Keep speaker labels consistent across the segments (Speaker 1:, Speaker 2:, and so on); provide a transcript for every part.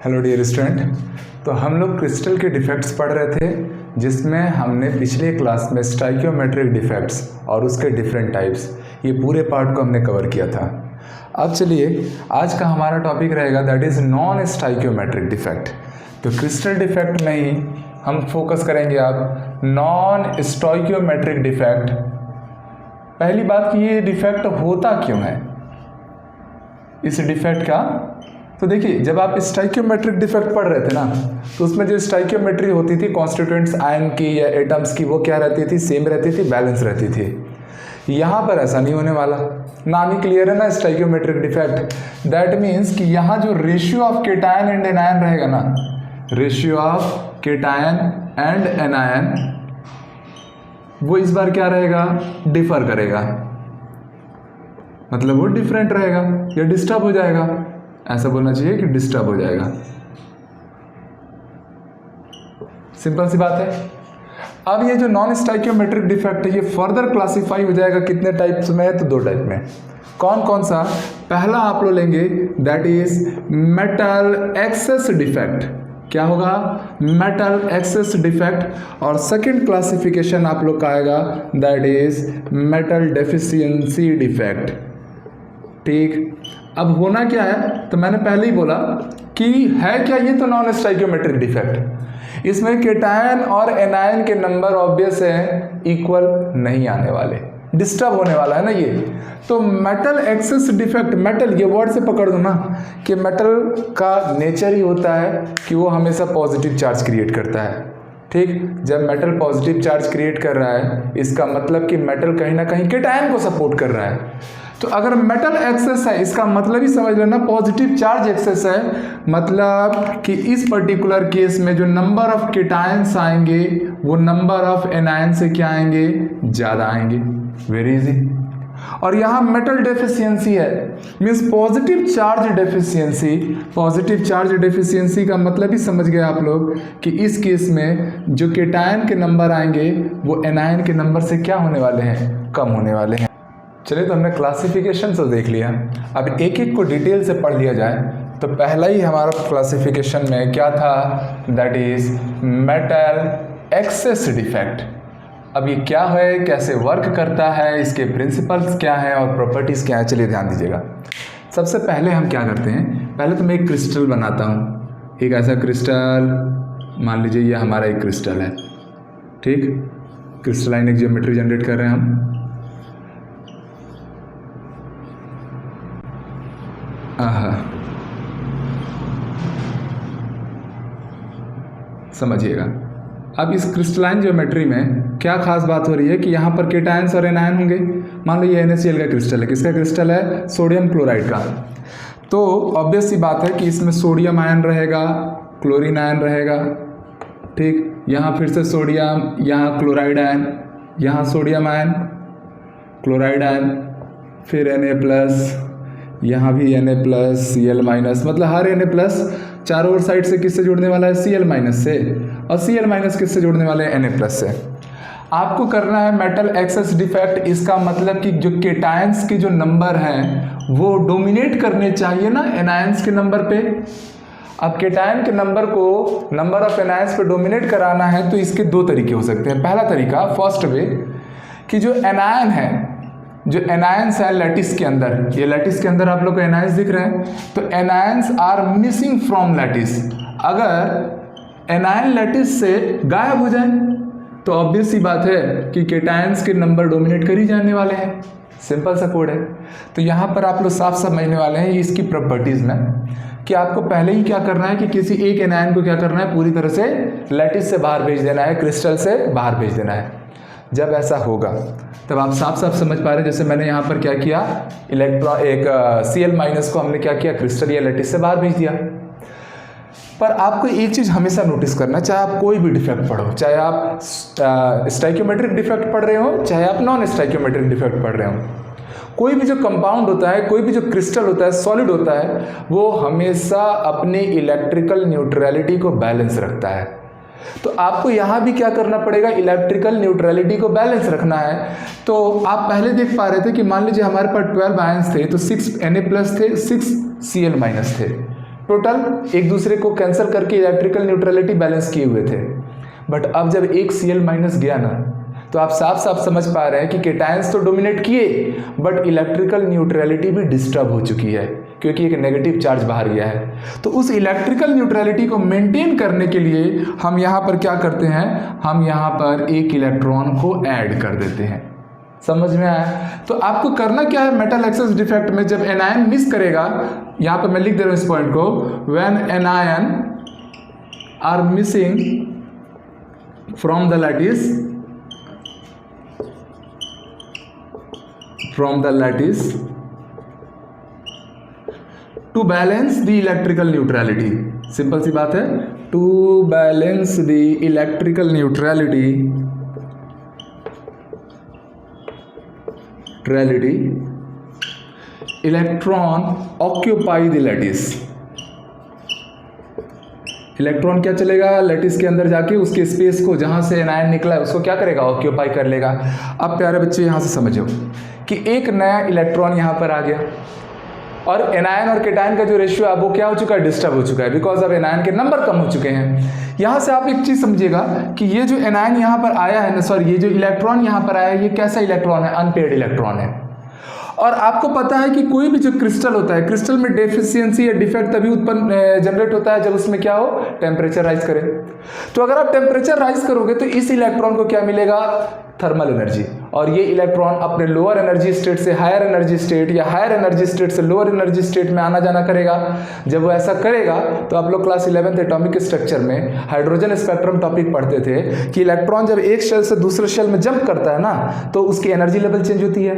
Speaker 1: Hello dear student. तो हम लोग क्रिस्टल के डिफेक्ट्स पढ़ रहे थे, जिसमें हमने पिछले क्लास में स्टाइकियोमेट्रिक डिफेक्ट्स और उसके डिफरेंट टाइप्स, ये पूरे पार्ट को हमने कवर किया था। अब चलिए आज का हमारा टॉपिक रहेगा that is non stoichiometric defect. तो क्रिस्टल डिफेक्ट में ही हम फोकस करेंगे आप नॉन स्टाइकियोमेट्रिक डिफेक्ट। पहली बात कि ये डिफेक्ट होता क्यों है इस डिफेक्ट का। तो देखिए, जब आप स्टाइकियोमेट्रिक डिफेक्ट पढ़ रहे थे ना, तो उसमें जो स्टाइकियोमेट्री होती थी कॉन्स्टिट्यूएंट्स आयन की या एटम्स की, वो क्या रहती थी, सेम रहती थी, बैलेंस रहती थी। यहाँ पर ऐसा नहीं होने वाला। नाम ही क्लियर है ना, स्टाइकियोमेट्रिक डिफेक्ट। दैट मीन्स कि यहाँ जो ratio of cation and anion रहेगा ना, ratio of cation and anion, वो इस बार क्या रहेगा, डिफर करेगा, मतलब वो डिफरेंट रहेगा या डिस्टर्ब हो जाएगा। ऐसा बोलना चाहिए कि डिस्टर्ब हो जाएगा। सिंपल सी बात है। अब ये जो नॉन स्टाइकियोमेट्रिक डिफेक्ट है, ये फर्दर क्लासिफाई हो जाएगा कितने टाइप्स में है, तो दो टाइप में। कौन कौन सा? पहला आप लोग लेंगे that is metal access defect. क्या होगा? Metal access defect. और सेकंड क्लासिफिकेशन आप लोग का आएगा that is metal deficiency defect. ठीक, अब होना क्या है, तो मैंने पहले ही बोला कि है क्या ये, तो नॉन स्टाइकियोमेट्रिक डिफेक्ट। इसमें केटायन और एनायन के नंबर ऑब्वियस है इक्वल नहीं आने वाले, डिस्टर्ब होने वाला है ना ये। तो मेटल एक्सेस डिफेक्ट, मेटल ये वर्ड से पकड़ दो ना कि मेटल का नेचर ही होता है कि वो हमेशा पॉजिटिव चार्ज क्रिएट करता है। ठीक, जब मेटल पॉजिटिव चार्ज क्रिएट कर रहा है, इसका मतलब कि मेटल कहीं ना कहीं केटायन को सपोर्ट कर रहा है। तो अगर मेटल एक्सेस है, इसका मतलब ही समझ लेना पॉजिटिव चार्ज एक्सेस है, मतलब कि इस पर्टिकुलर केस में जो नंबर ऑफ केटायंस आएंगे वो नंबर ऑफ एनायन से क्या आएंगे, ज़्यादा आएंगे। Very easy. और यहाँ मेटल डेफिशिएंसी है, means positive charge deficiency. Positive charge deficiency का मतलब ही समझ गए आप लोग कि इस केस में जो केटायन के नंबर आएंगे वो एनायन के नंबर से क्या होने वाले हैं, कम होने वाले हैं। चलिए, तो हमने क्लासिफिकेशन तो देख लिया, अब एक एक को डिटेल से पढ़ लिया जाए। तो पहला ही हमारा क्लासिफिकेशन में क्या था, that is metal access defect. अब ये क्या है, कैसे वर्क करता है, इसके प्रिंसिपल्स क्या हैं और प्रॉपर्टीज़ क्या है, चलिए ध्यान दीजिएगा। सबसे पहले हम क्या करते हैं, पहले तो मैं एक क्रिस्टल बनाता हूँ। एक ऐसा क्रिस्टल, मान लीजिए ये हमारा एक क्रिस्टल है। ठीक, क्रिस्टलाइन एक ज्योमेट्री जनरेट कर रहे हैं हम। समझिएगा, अब इस क्रिस्टलाइन ज्योमेट्री में क्या खास बात हो रही है कि यहाँ पर केटायंस और एनायन होंगे। मान लो ये NaCl का क्रिस्टल है। किसका क्रिस्टल है? सोडियम क्लोराइड का। तो ऑब्वियस सी बात है कि इसमें सोडियम आयन रहेगा, क्लोरीन आयन रहेगा। ठीक, यहाँ फिर से सोडियम, यहाँ क्लोराइड आयन, यहाँ सोडियम आयन, क्लोराइड आयन, फिर Na+, यहाँ भी Na+, Cl-, मतलब हर Na+ चारों ओर साइड से किससे जुड़ने वाला है, Cl- से, और Cl- किससे जुड़ने वाले हैं, Na+ से। आपको करना है मेटल एक्सेस डिफेक्ट। इसका मतलब कि जो केटायंस के जो नंबर हैं वो डोमिनेट करने चाहिए ना एनायंस के नंबर पे। अब केटायन के नंबर को नंबर ऑफ एनायंस पे डोमिनेट कराना है तो इसके दो तरीके हो सकते हैं। पहला तरीका, फर्स्ट वे, कि जो एनायन है, जो एनायंस है लैटिस के अंदर, ये लैटिस के अंदर आप लोग को एनायंस दिख रहे हैं, तो anions are missing from lattice. अगर एनायन लैटिस से गायब हो जाए तो ऑब्वियस सी बात है कि केटायंस के नंबर डोमिनेट कर ही जाने वाले हैं। सिंपल सा कोड है। तो यहाँ पर आप लोग साफ समझने वाले हैं इसकी प्रॉपर्टीज़ में कि आपको पहले ही क्या करना है कि किसी एक एनायन को क्या करना है, पूरी तरह से लैटिस से बाहर भेज देना है, क्रिस्टल से बाहर भेज देना है। जब ऐसा होगा तब आप साफ साफ समझ पा रहे हैं, जैसे मैंने यहाँ पर क्या किया, इलेक्ट्रॉन एक Cl- को हमने क्या किया, क्रिस्टल या लैटिस से बाहर भेज दिया। पर आपको एक चीज़ हमेशा नोटिस करना, चाहे आप कोई भी डिफेक्ट पढ़ो, चाहे आप स्टाइकियोमेट्रिक डिफेक्ट पढ़ रहे हो, चाहे आप नॉन स्टाइकियोमेट्रिक डिफेक्ट पढ़ रहे हो, कोई भी जो कंपाउंड होता है, कोई भी जो क्रिस्टल होता है, सॉलिड होता है, वो हमेशा अपनी इलेक्ट्रिकल न्यूट्रलिटी को बैलेंस रखता है। तो आपको यहाँ भी क्या करना पड़ेगा, इलेक्ट्रिकल न्यूट्रलिटी को बैलेंस रखना है। तो आप पहले देख पा रहे थे कि मान लीजिए हमारे पास 12 आयंस थे, तो 6 Na+ थे, 6 Cl- थे। टोटल एक दूसरे को कैंसिल करके इलेक्ट्रिकल न्यूट्रलिटी बैलेंस किए हुए थे। बट अब जब एक Cl माइनस गया ना, तो आप साफ साफ समझ पा रहे हैं कि केटायंस तो डोमिनेट किए बट इलेक्ट्रिकल न्यूट्रलिटी भी डिस्टर्ब हो चुकी है, क्योंकि एक नेगेटिव चार्ज बाहर गया है। तो उस इलेक्ट्रिकल न्यूट्रलिटी को मेंटेन करने के लिए हम यहाँ पर क्या करते हैं, हम यहाँ पर एक इलेक्ट्रॉन को ऐड कर देते हैं। समझ में आया? तो आपको करना क्या है, मेटल एक्सेस डिफेक्ट में जब एनायन मिस करेगा, यहाँ पर मैं लिख दे रहा हूँ इस पॉइंट को, when anion are missing from the lattice to balance the electrical neutrality. Simple सी बात है, to balance the electrical neutrality electron occupy the lattice. Electron क्या चलेगा, लैटिस के अंदर जाके उसके स्पेस को जहां से एनायन निकला है उसको क्या करेगा, ऑक्यूपाई कर लेगा। अब प्यारे बच्चे यहां से समझो कि एक नया इलेक्ट्रॉन यहां पर आ गया और एनायन और केटायन का जो रेशियो है वो क्या हो चुका है, डिस्टर्ब हो चुका है, बिकॉज अब एनायन के नंबर कम हो चुके हैं। यहां से आप एक चीज समझिएगा कि ये जो एनायन यहां पर आया है ना, सॉरी ये जो इलेक्ट्रॉन यहां पर आया है, ये कैसा इलेक्ट्रॉन है, अनपेयर्ड इलेक्ट्रॉन है। और आपको पता है कि कोई भी जो क्रिस्टल होता है, क्रिस्टल में डेफिशिएंसी या डिफेक्ट तभी उत्पन्न जनरेट होता है जब उसमें क्या हो, टेम्परेचर राइज करे। तो अगर आप टेम्परेचर राइज करोगे तो इस इलेक्ट्रॉन को क्या मिलेगा, थर्मल एनर्जी। और ये इलेक्ट्रॉन अपने लोअर एनर्जी स्टेट से हायर एनर्जी स्टेट या हायर एनर्जी स्टेट से लोअर एनर्जी स्टेट में आना जाना करेगा। जब वो ऐसा करेगा तो आप लोग क्लास 11th एटॉमिक स्ट्रक्चर में हाइड्रोजन स्पेक्ट्रम टॉपिक पढ़ते थे कि इलेक्ट्रॉन जब एक शेल से दूसरे शेल में जंप करता है ना, तो उसकी एनर्जी लेवल चेंज होती है।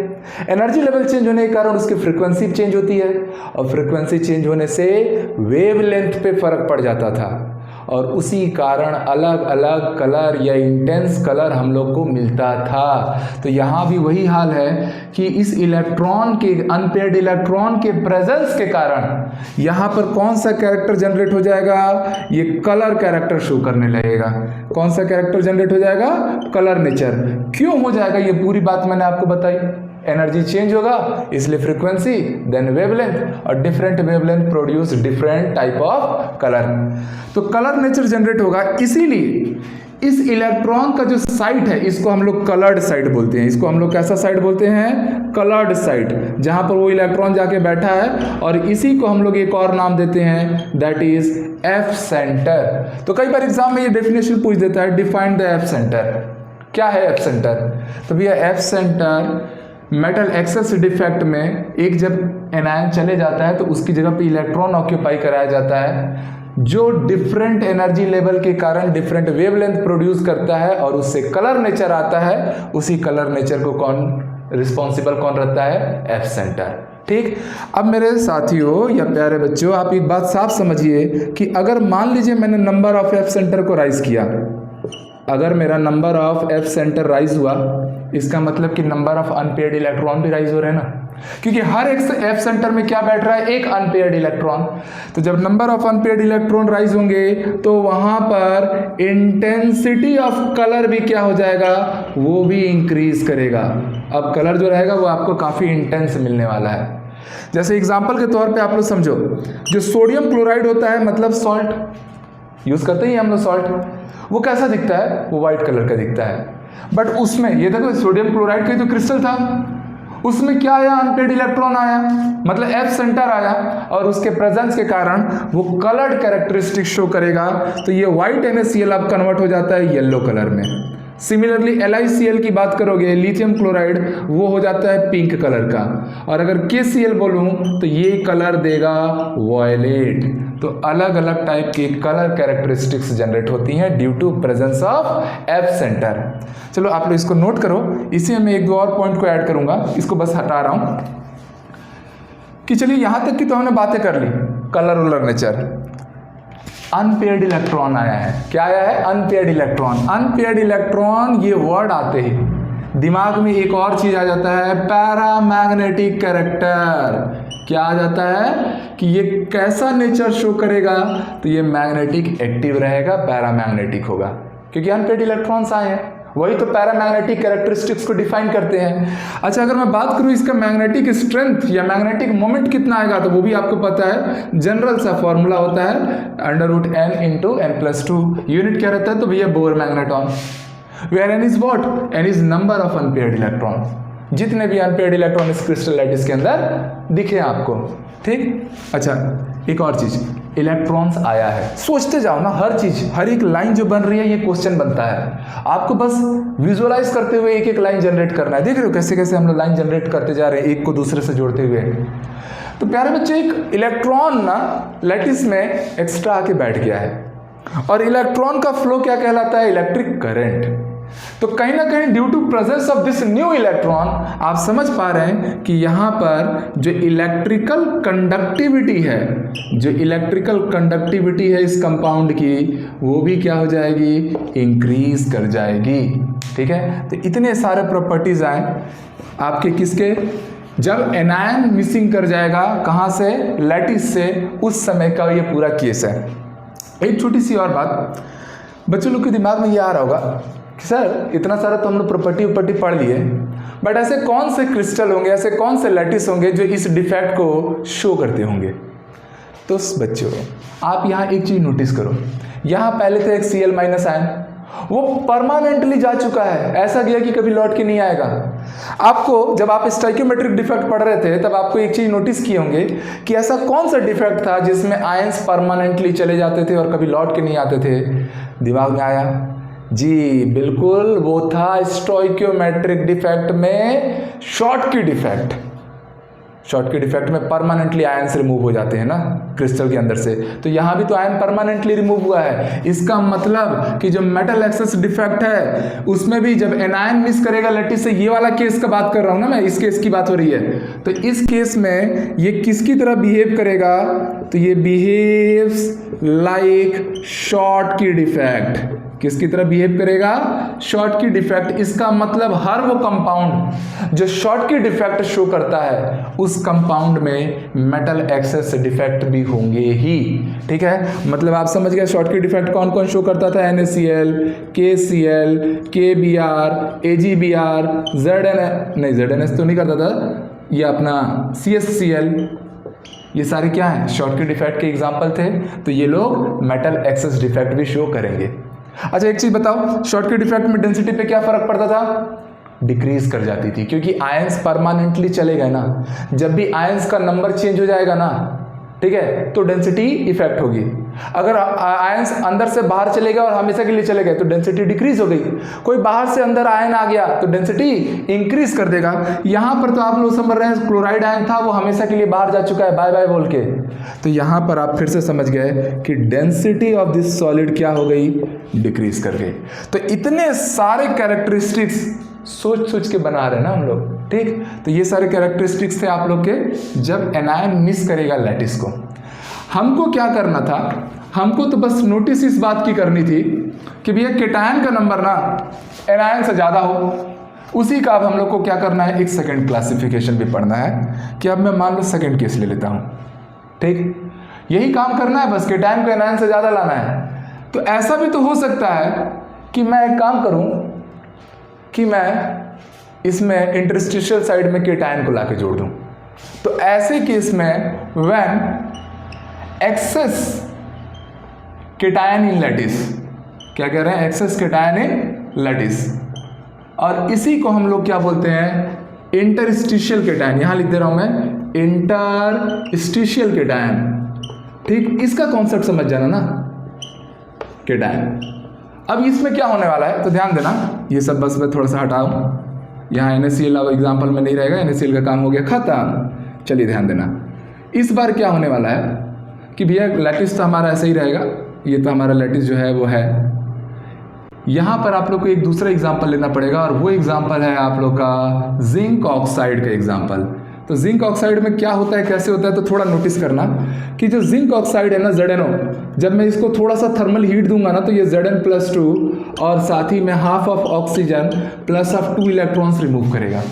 Speaker 1: एनर्जी लेवल चेंज होने के कारण उसकी फ्रीक्वेंसी चेंज होती है और फ्रीक्वेंसी चेंज होने से वेवलेंथ पे फर्क पड़ जाता था और उसी कारण अलग अलग कलर या इंटेंस कलर हम लोग को मिलता था। तो यहाँ भी वही हाल है कि इस इलेक्ट्रॉन के, अनपेयर्ड इलेक्ट्रॉन के प्रेजेंस के कारण यहाँ पर कौन सा कैरेक्टर जनरेट हो जाएगा, ये कलर कैरेक्टर शो करने लगेगा। कौन सा कैरेक्टर जनरेट हो जाएगा, कलर नेचर। क्यों हो जाएगा, ये पूरी बात मैंने आपको बताई। एनर्जी चेंज होगा इसलिए फ्रीक्वेंसी, देन वेवलेंथ, और different wavelength produce different type of colour. तो कलर नेचर जनरेट होगा। इसीलिए इस इलेक्ट्रॉन का जो साइट है इसको हम लोग कलर्ड साइट बोलते हैं। इसको हम लोग कैसा साइट बोलते हैं, कलर्ड साइट, जहां पर वो इलेक्ट्रॉन जाके बैठा है। और इसी को हम लोग एक और नाम देते हैं, दैट इज एफ सेंटर। तो कई बार एग्जाम में ये डेफिनेशन पूछ देता है, डिफाइन द एफ सेंटर। क्या है एफ सेंटर? तो भैया F centre metal access defect में एक जब एनायन चले जाता है तो उसकी जगह पे इलेक्ट्रॉन ऑक्यूपाई कराया जाता है जो डिफरेंट एनर्जी लेवल के कारण डिफरेंट वेवलेंथ प्रोड्यूस करता है और उससे कलर नेचर आता है। उसी कलर नेचर को कौन रिस्पॉन्सिबल कौन रहता है, एफ सेंटर। ठीक। अब मेरे साथियों या प्यारे बच्चों, आप एक बात साफ समझिए कि अगर मान लीजिए मैंने नंबर ऑफ एफ सेंटर को राइज किया, अगर मेरा number of F centre rise हुआ, इसका मतलब कि नंबर ऑफ अनपेयर्ड इलेक्ट्रॉन भी राइज हो रहे हैं ना, क्योंकि हर एक एफ सेंटर में क्या बैठ रहा है, एक अनपेयर्ड इलेक्ट्रॉन। तो जब number of unpaired electron rise होंगे तो वहां पर इंटेंसिटी ऑफ कलर भी क्या हो जाएगा, वो भी इंक्रीज करेगा। अब कलर जो रहेगा वो आपको काफी इंटेंस मिलने वाला है। जैसे एग्जाम्पल के तौर पे आप लोग समझो, जो सोडियम क्लोराइड होता है, मतलब सॉल्ट यूज करते ही हम लोग सॉल्ट, वो कैसा दिखता है, वो व्हाइट कलर का दिखता है। बट उसमें ये देखो सोडियम क्लोराइड का जो क्रिस्टल था उसमें क्या आया, अनपेयर्ड इलेक्ट्रॉन आया, मतलब एफ सेंटर आया और उसके प्रेजेंस के कारण वो कलर्ड कैरेक्टरिस्टिक शो करेगा। तो ये व्हाइट NaCl अब कन्वर्ट हो जाता है येलो कलर में। सिमिलरली LiCl की बात करोगे, लिथियम क्लोराइड, वो हो जाता है पिंक कलर का। और अगर KCl बोलूं तो ये कलर देगा वॉयलेट। तो अलग अलग टाइप के कलर कैरेक्टरिस्टिक्स जनरेट होती हैं due to presence of F center. चलो आप लोग इसको नोट करो। इसी में मैं एक दो और पॉइंट को ऐड करूंगा, इसको बस हटा रहा हूं कि चलिए यहां तक की तो हमने बातें कर ली, कलर वलर नेचर। अनपेयर्ड इलेक्ट्रॉन आया है, क्या आया है, अनपेयर्ड इलेक्ट्रॉन। अनपेयर्ड इलेक्ट्रॉन ये वर्ड आते ही दिमाग में एक और चीज आ जाता है, पैरामैग्नेटिक कैरेक्टर। क्या आ जाता है कि ये कैसा नेचर शो करेगा, तो ये मैग्नेटिक एक्टिव रहेगा, पैरामैग्नेटिक होगा, क्योंकि अनपेयर्ड इलेक्ट्रॉन्स आए हैं वही तो पैरामैग्नेटिक कैरेक्टरिस्टिक्स को डिफाइन करते हैं। अच्छा, अगर मैं बात करूं इसका मैग्नेटिक स्ट्रेंथ या मैग्नेटिक मोमेंट कितना आएगा, तो वो भी आपको पता है, जनरल सा फॉर्मूला होता है √n × n+2। यूनिट क्या रहता है, तो भैया Bohr magneton, where n is what, n is number of unpaired electron, जितने भी अनपेयर्ड इलेक्ट्रॉन इस क्रिस्टल लैटिस के अंदर दिखे आपको, ठीक। अच्छा, एक और चीज, इलेक्ट्रॉन्स आया है, सोचते जाओ ना, हर चीज, हर एक लाइन जो बन रही है ये क्वेश्चन बनता है, आपको बस विजुअलाइज करते हुए एक एक लाइन जनरेट करना है। देख रहे हो कैसे कैसे हम लोग लाइन जनरेट करते जा रहे हैं, एक को दूसरे से जोड़ते हुए। तो प्यारे बच्चे, एक इलेक्ट्रॉन ना लैटिस में एक्स्ट्रा आके बैठ गया है, और इलेक्ट्रॉन का फ्लो क्या कहलाता है, इलेक्ट्रिक करंट। तो कहीं ना कहीं due to presence of this new electron, आप समझ पा रहे हैं कि यहाँ पर जो इलेक्ट्रिकल कंडक्टिविटी है, जो इलेक्ट्रिकल कंडक्टिविटी है इस कंपाउंड की, वो भी क्या हो जाएगी, इंक्रीज कर जाएगी, ठीक है। तो इतने सारे प्रॉपर्टीज आए आपके किसके, जब एनायन मिसिंग कर जाएगा, कहाँ से, लैटिस से, उस समय का ये पूरा केस है। एक छोटी सी और बात बच्चों लोग के दिमाग में ये आ रहा होगा कि सर इतना सारा तो हम लोग प्रॉपर्टी पढ़ लिए, बट ऐसे कौन से क्रिस्टल होंगे, ऐसे कौन से लैटिस होंगे जो इस डिफेक्ट को शो करते होंगे। तो बच्चों आप यहाँ एक चीज नोटिस करो, यहाँ पहले थे एक Cl- आयन, वो परमानेंटली जा चुका है, ऐसा गया कि कभी लौट के नहीं आएगा। आपको जब आप स्टोइकियोमेट्रिक डिफेक्ट पढ़ रहे थे तब आपको एक चीज नोटिस किए होंगे कि ऐसा कौन सा डिफेक्ट था जिसमें आयंस परमानेंटली चले जाते थे और कभी लौट के नहीं आते थे। दिमाग में आया जी, बिल्कुल वो था स्टोइकियोमेट्रिक डिफेक्ट में शॉर्टकी डिफेक्ट। शॉर्टकी डिफेक्ट में परमानेंटली आयंस रिमूव हो जाते हैं ना क्रिस्टल के अंदर से, तो यहाँ भी तो आयन परमानेंटली रिमूव हुआ है। इसका मतलब कि जो मेटल एक्सेस डिफेक्ट है उसमें भी जब एनायन मिस करेगा लैटिस से, ये वाला केस का बात कर रहा हूँ ना मैं, इस केस की बात हो रही है, तो इस केस में ये किसकी तरह बिहेव करेगा, तो ये बिहेव्स लाइक शॉर्टकी डिफेक्ट। किसकी तरह बिहेव करेगा, शॉर्टकी डिफेक्ट। इसका मतलब हर वो कंपाउंड जो शॉर्टकी डिफेक्ट शो करता है उस कंपाउंड में मेटल एक्सेस डिफेक्ट भी होंगे ही, ठीक है। मतलब आप समझ गए शॉर्टकी डिफेक्ट कौन कौन शो करता था, NaCl, KCl, KBr, AgBr, ZnS तो नहीं करता था, ये अपना CHCl, ये सारे क्या हैं, शॉर्टकी डिफेक्ट के एग्जाम्पल थे। तो ये लोग मेटल एक्सेस डिफेक्ट भी शो करेंगे। अच्छा, एक चीज बताओ, शॉर्टकी डिफेक्ट में डेंसिटी पे क्या फर्क पड़ता था, डिक्रीज कर जाती थी, क्योंकि आयंस परमानेंटली चले गए ना। जब भी आयंस का नंबर चेंज हो जाएगा ना, ठीक है, तो डेंसिटी इफेक्ट होगी। अगर आयंस अंदर से बाहर चले गए और हमेशा के लिए चले गए तो डेंसिटी डिक्रीज हो गई। कोई बाहर से अंदर आयन आ गया तो डेंसिटी इंक्रीज कर देगा। यहाँ पर तो आप लोग समझ रहे हैं क्लोराइड आयन था, वो हमेशा के लिए बाहर जा चुका है, बाय बाय बोल के। तो यहाँ पर आप फिर से समझ गए कि डेंसिटी ऑफ दिस सॉलिड क्या हो गई, डिक्रीज कर गई। तो इतने सारे कैरेक्टरिस्टिक्स सोच सोच के बना रहे हैं ना हम लोग, ठीक। तो ये सारे कैरेक्टरिस्टिक्स थे आप लोग के जब एनायन मिस करेगा लैटिस को। हमको क्या करना था, हमको तो बस नोटिस इस बात की करनी थी कि भैया केटायन का नंबर ना एनायन से ज़्यादा हो। उसी का अब हम लोग को क्या करना है, एक सेकंड क्लासिफिकेशन भी पढ़ना है कि अब मैं मान लो सेकंड केस ले लेता हूँ, ठीक। यही काम करना है बस, केटायन को एनायन से ज़्यादा लाना है। तो ऐसा भी तो हो सकता है कि मैं एक काम करूँ कि मैं इसमें इंटरस्टिशियल साइड में केटायन को लाके जोड़ दूं। तो ऐसे केस में when excess cation in lattice, क्या कह रहे हैं, एक्सेस केटायन इन लैटिस, और इसी को हम लोग क्या बोलते हैं, इंटरस्टिशियल केटायन। यहां लिख दे रहा हूं मैं, इंटरस्टिशियल केटायन, ठीक। इसका कॉन्सेप्ट समझ जाना ना, केटायन। अब इसमें क्या होने वाला है तो ध्यान देना, ये सब बस मैं थोड़ा सा हटाऊं, यहाँ NaCl अब एग्जाम्पल में नहीं रहेगा, NaCl का काम हो गया खत्म। चलिए ध्यान देना, इस बार क्या होने वाला है कि भैया लैटिस तो हमारा ऐसा ही रहेगा, ये तो हमारा लैटिस जो है वो है। यहाँ पर आप लोग को एक दूसरा एग्जाम्पल लेना पड़ेगा, और वो एग्जाम्पल है आप लोग का जिंक ऑक्साइड का एग्जाम्पल। तो जिंक ऑक्साइड में क्या होता है, कैसे होता है, तो थोड़ा नोटिस करना कि जो जिंक ऑक्साइड है ना, ZnO, जब मैं इसको थोड़ा सा थर्मल हीट दूंगा ना तो ये Zn+2 और साथ ही में half of oxygen plus of 2 electrons remove करेगा।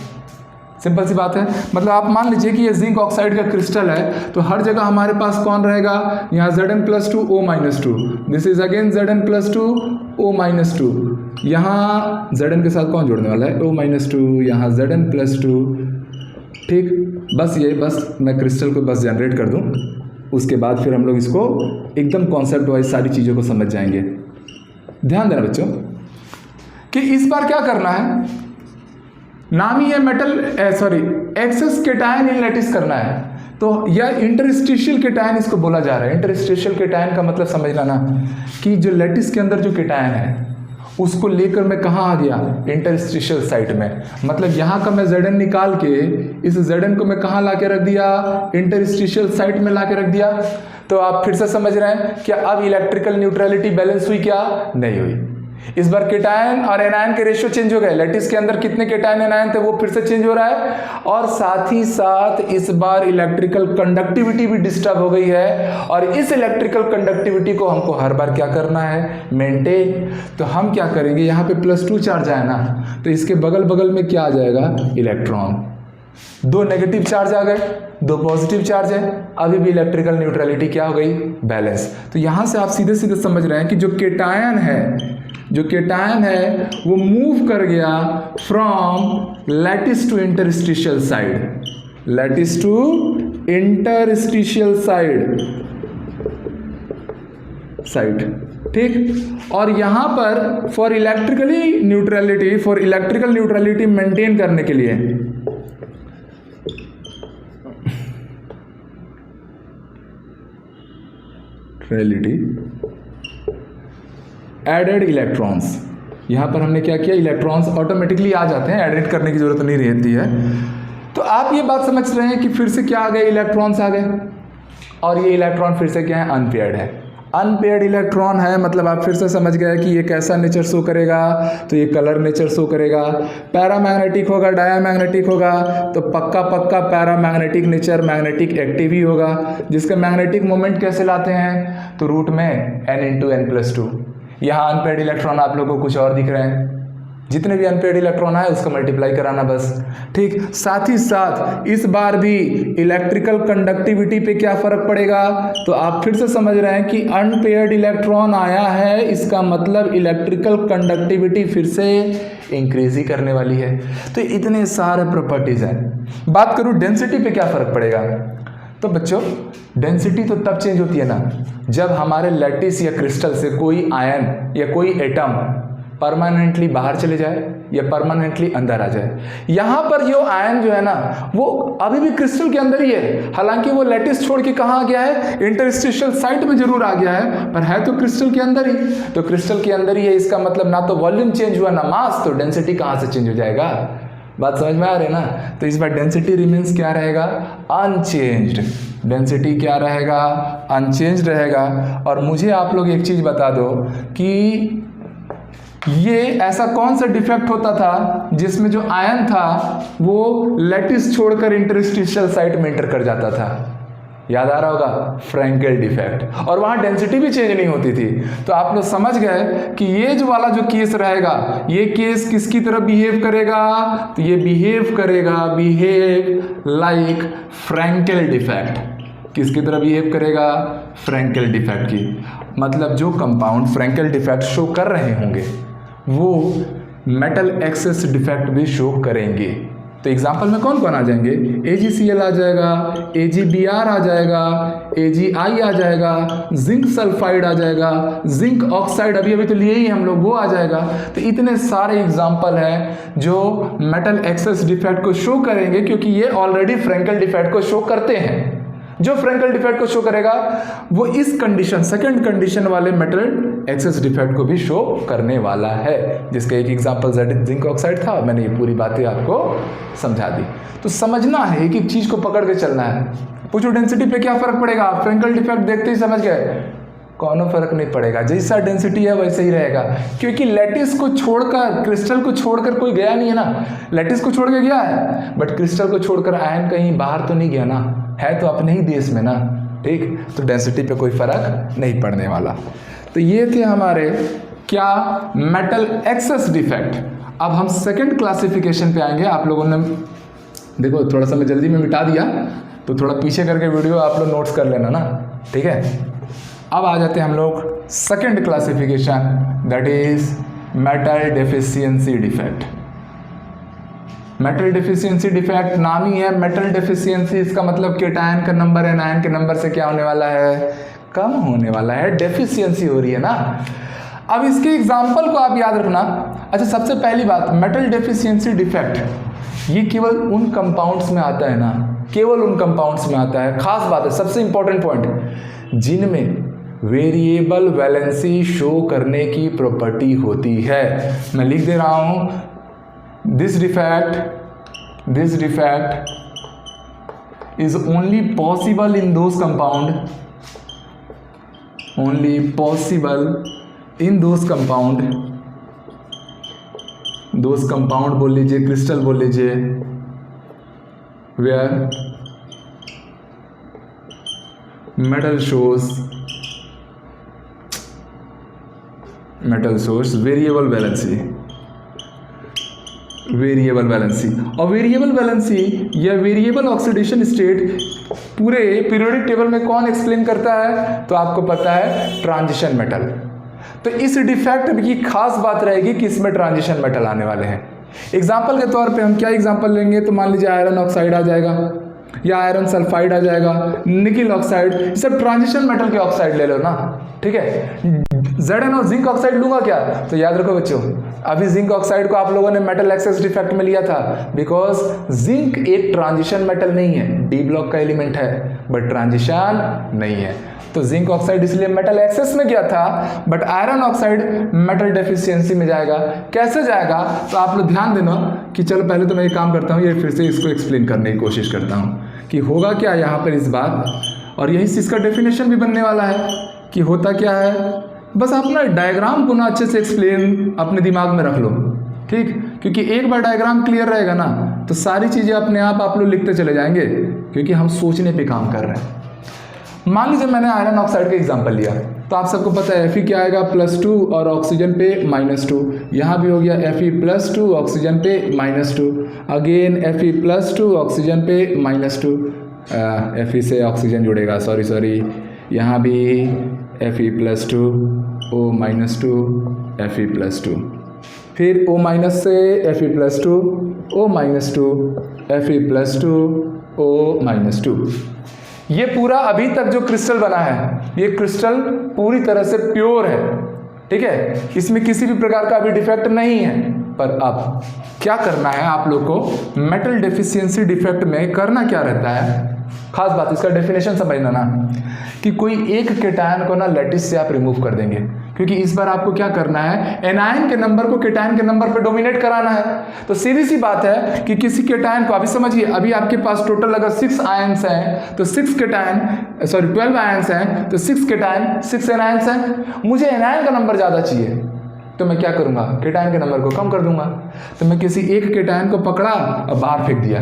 Speaker 1: सिंपल सी बात है। मतलब आप मान लीजिए कि ये जिंक ऑक्साइड का क्रिस्टल है, तो हर जगह हमारे पास कौन रहेगा, यहाँ Zn+2 O-2, this is again Zn+2 O-2, यहाँ Zn के साथ कौन जोड़ने वाला है, O-2, यहाँ Zn+2। ठीक, बस मैं क्रिस्टल को बस जनरेट कर दूँ, उसके बाद फिर हम लोग इसको एकदम कॉन्सेप्ट वाइज सारी चीज़ों को समझ जाएंगे। ध्यान देना बच्चों कि इस बार क्या करना है, नाम ही है एक्सेस केटायन इन लैटिस करना है। तो यह इंटरस्टिशियल केटायन इसको बोला जा रहा है। इंटरस्टिशियल केटायन का मतलब समझना ना कि जो लैटिस के अंदर जो केटायन है उसको लेकर मैं कहाँ आ गया, इंटरस्टिशियल साइट में। मतलब यहाँ का मैं Zn निकाल के इस Zn को मैं कहाँ ला के रख दिया, इंटरस्टिशियल साइट में ला के रख दिया। तो आप फिर से समझ रहे हैं क्या अब इलेक्ट्रिकल न्यूट्रलिटी बैलेंस हुई, क्या नहीं हुई। इस बार केटायन और एनायन के रेशियो चेंज हो गए। लैटिस के अंदर कितने केटायन एनायन थे वो फिर से चेंज हो रहा है, और साथ ही साथ इस बार इलेक्ट्रिकल कंडक्टिविटी भी डिस्टर्ब हो गई है। और इस इलेक्ट्रिकल कंडक्टिविटी को हमको हर बार क्या करना है, मेंटेन। तो हम क्या करेंगे, यहाँ पे +2 चार्ज आया ना, तो इसके बगल बगल में क्या आ जाएगा, इलेक्ट्रॉन। 2 नेगेटिव चार्ज आ गए, 2 पॉजिटिव चार्ज है, अभी भी इलेक्ट्रिकल न्यूट्रलिटी क्या हो गई, बैलेंस। तो यहाँ से आप सीधे सीधे समझ रहे हैं कि जो केटायन है वो मूव कर गया from lattice to interstitial side, lattice to interstitial side. ठीक, और यहाँ पर फॉर इलेक्ट्रिकल न्यूट्रलिटी मेंटेन करने के लिए एडेड इलेक्ट्रॉन्स, यहाँ पर हमने क्या किया, इलेक्ट्रॉन्स ऑटोमेटिकली आ जाते हैं, एडिट करने की जरूरत नहीं रहती है। तो आप ये बात समझ रहे हैं कि फिर से क्या आ गए, इलेक्ट्रॉन्स आ गए, और ये इलेक्ट्रॉन फिर से क्या है, अनपेयर्ड है। अनपेयर्ड इलेक्ट्रॉन है, मतलब आप फिर से समझ गए कि ये कैसा नेचर शो करेगा, तो ये कलर नेचर शो करेगा। पैरामैग्नेटिक होगा, डायामैग्नेटिक होगा, तो पक्का पैरामैग्नेटिक नेचर, मैग्नेटिक एक्टिव ही होगा। जिसका मैग्नेटिक मोमेंट कैसे लाते हैं, तो रूट में n×n+2। यहाँ अनपेयर्ड इलेक्ट्रॉन आप लोगों को कुछ और दिख रहे हैं, जितने भी अनपेयर्ड इलेक्ट्रॉन है उसको मल्टीप्लाई कराना बस। ठीक, साथ ही साथ इस बार भी इलेक्ट्रिकल कंडक्टिविटी पे क्या फर्क पड़ेगा, तो आप फिर से समझ रहे हैं कि अनपेयर्ड इलेक्ट्रॉन आया है, इसका मतलब इलेक्ट्रिकल कंडक्टिविटी फिर से इंक्रीज ही करने वाली है। तो इतने सारे प्रॉपर्टीज हैं। बात करूं डेंसिटी पे क्या फर्क पड़ेगा, तो बच्चों डेंसिटी तो तब चेंज होती है ना जब हमारे लैटिस या क्रिस्टल से कोई आयन या कोई एटम परमानेंटली बाहर चले जाए या परमानेंटली अंदर आ जाए। यहाँ पर जो आयन जो है ना वो अभी भी क्रिस्टल के अंदर ही है, हालांकि वो लैटिस छोड़ के कहाँ आ गया है, इंटरस्टिशियल साइट में जरूर आ गया है, पर है तो क्रिस्टल के अंदर ही। तो क्रिस्टल के अंदर ही है, इसका मतलब ना तो वॉल्यूम चेंज हुआ ना मास, तो डेंसिटी कहाँ से चेंज हो जाएगा। बात समझ में आ रही है ना। तो इस बार डेंसिटी रिमेन्स क्या रहेगा, अनचेंज्ड। डेंसिटी क्या रहेगा, अनचेंज्ड रहेगा। और मुझे आप लोग एक चीज बता दो कि ये ऐसा कौन सा डिफेक्ट होता था जिसमें जो आयन था वो लैटिस छोड़कर इंटरस्टिशियल साइट में एंटर कर जाता था, याद आ रहा होगा, फ्रैंकेल डिफेक्ट। और वहां डेंसिटी भी चेंज नहीं होती थी। तो आप लोग समझ गए कि ये जो वाला जो केस रहेगा, ये केस किसकी तरह बिहेव करेगा, तो ये बिहेव लाइक फ्रैंकेल डिफेक्ट। किसकी तरह बिहेव करेगा, फ्रैंकेल डिफेक्ट की। मतलब जो कंपाउंड फ्रैंकेल डिफेक्ट शो कर रहे होंगे वो मेटल एक्सेस डिफेक्ट भी शो करेंगे। तो एग्जाम्पल में कौन कौन आ जाएंगे, AgCl आ जाएगा, AgBr आ जाएगा, AgI आ जाएगा, जिंक सल्फाइड आ जाएगा, जिंक ऑक्साइड अभी तो लिए ही हम लोग, वो आ जाएगा। तो इतने सारे एग्जाम्पल हैं जो मेटल एक्सेस डिफेक्ट को शो करेंगे, क्योंकि ये ऑलरेडी फ्रैंकेल डिफेक्ट को शो करते हैं। जो फ्रैंकेल डिफेक्ट को शो करेगा वो इस कंडीशन, सेकंड कंडीशन वाले मेटल एक्सेस डिफेक्ट को भी शो करने वाला है, जिसका एक एग्जांपल जिंक ऑक्साइड था। मैंने ये पूरी बातें आपको समझा दी। तो समझना है, एक एक चीज को पकड़ के चलना है। पूछो डेंसिटी पे क्या फर्क पड़ेगा, फ्रैंकेल डिफेक्ट देखते ही समझ गए, कोनो फर्क नहीं पड़ेगा, जैसा डेंसिटी है वैसे ही रहेगा। क्योंकि लैटिस को छोड़कर, क्रिस्टल को छोड़कर कोई गया नहीं है ना। लैटिस को छोड़ के गया है, बट क्रिस्टल को छोड़कर आयन कहीं बाहर तो नहीं गया ना, है तो अपने ही देश में ना। ठीक, तो डेंसिटी पे कोई फर्क नहीं पड़ने वाला। तो ये थे हमारे क्या, मेटल एक्सेस डिफेक्ट। अब हम सेकंड क्लासिफिकेशन पे आएंगे। आप लोगों ने देखो थोड़ा सा मैं जल्दी में मिटा दिया, तो थोड़ा पीछे करके वीडियो आप लोग नोट्स कर लेना ना, ठीक है। अब आ जाते हैं हम लोग second classification, that is metal deficiency defect. Metal deficiency defect नाम ही है मेटल डेफिशिएंसी, इसका मतलब केटायन का नंबर एनायन के नंबर से क्या होने वाला है, कम होने वाला है, डेफिशिएंसी हो रही है ना। अब इसके एग्जाम्पल को आप याद रखना। अच्छा, सबसे पहली बात, मेटल डेफिशिएंसी डिफेक्ट ये केवल उन कंपाउंड्स में आता है ना, केवल उन कंपाउंड्स में आता है। खास बात है, सबसे इंपॉर्टेंट पॉइंट, जिनमें वेरिएबल वैलेंसी शो करने की प्रॉपर्टी होती है। मैं लिख दे रहा हूं, this defect is only possible in those compound, only possible in those compound बोल लीजिए, क्रिस्टल बोल लीजिए, where metal shows variable valency. और वेरिएबल वैलेंसी या वेरिएबल ऑक्सीडेशन स्टेट पूरे पीरियोडिक टेबल में कौन एक्सप्लेन करता है, तो आपको पता है ट्रांजिशन मेटल। तो इस डिफेक्ट की खास बात रहेगी कि इसमें ट्रांजिशन मेटल आने वाले हैं। एग्जाम्पल के तौर पे हम क्या एग्जाम्पल लेंगे, तो मान लीजिए आयरन ऑक्साइड आ जाएगा या आयरन सल्फाइड आ जाएगा, निकिल ऑक्साइड, सब ट्रांजिशन मेटल के ऑक्साइड ले लो ना, ठीक है। Zn और जिंक ऑक्साइड लूंगा क्या, तो याद रखो बच्चों, अभी जिंक ऑक्साइड को आप लोगों ने मेटल एक्सेस डिफेक्ट में लिया था, बिकॉज जिंक एक ट्रांजिशन मेटल नहीं है, डी ब्लॉक का एलिमेंट है बट ट्रांजिशन नहीं है। तो जिंक ऑक्साइड इसलिए मेटल एक्सेस में गया था, but iron oxide metal deficiency में जाएगा। कैसे जाएगा, तो आप लोग ध्यान देना कि चलो पहले तो मैं एक काम करता हूँ, ये फिर से इसको एक्सप्लेन करने की कोशिश करता हूँ कि होगा क्या यहाँ पर इस बार, और यही से इसका डेफिनेशन भी बनने वाला है कि होता क्या है। बस आप ना डायग्राम को ना अच्छे से एक्सप्लेन अपने दिमाग में रख लो, ठीक, क्योंकि एक बार डायग्राम क्लियर रहेगा ना तो सारी चीज़ें अपने आप लोग लिखते चले जाएंगे, क्योंकि हम सोचने पे काम कर रहे हैं। मान लीजिए मैंने आयरन ऑक्साइड का एग्जांपल लिया, तो आप सबको पता है Fe क्या आएगा +2 और ऑक्सीजन पे -2, यहाँ भी हो गया Fe+2 ऑक्सीजन पे -2, अगेन Fe+2 ऑक्सीजन पे -2, Fe से ऑक्सीजन जुड़ेगा, सॉरी, यहाँ भी Fe+2 O-2 Fe+2, फिर O- से Fe+2 O-2 Fe+2 O-2। ये पूरा अभी तक जो क्रिस्टल बना है, ये क्रिस्टल पूरी तरह से प्योर है, ठीक है, इसमें किसी भी प्रकार का अभी डिफेक्ट नहीं है। पर अब क्या करना है आप लोग को, मेटल डेफिशिएंसी डिफेक्ट में करना क्या रहता है, खास बात इसका डेफिनेशन समझना ना, कि कोई एक केटायन को ना लैटिस से आप रिमूव कर देंगे, क्योंकि इस बार आपको क्या करना है, एनायन के नंबर को केटायन के नंबर पर डोमिनेट कराना है। तो सीधी सी बात है कि किसी केटायन को, अभी समझिए, अभी आपके पास टोटल अगर 6 आयंस हैं तो 12 आयंस हैं तो 6 केटायन 6 एनायंस हैं। मुझे एनायन का नंबर ज़्यादा चाहिए, तो मैं क्या करूँगा, केटायन के नंबर को कम कर दूंगा। तो मैं किसी एक केटायन को पकड़ा और बाहर फेंक दिया,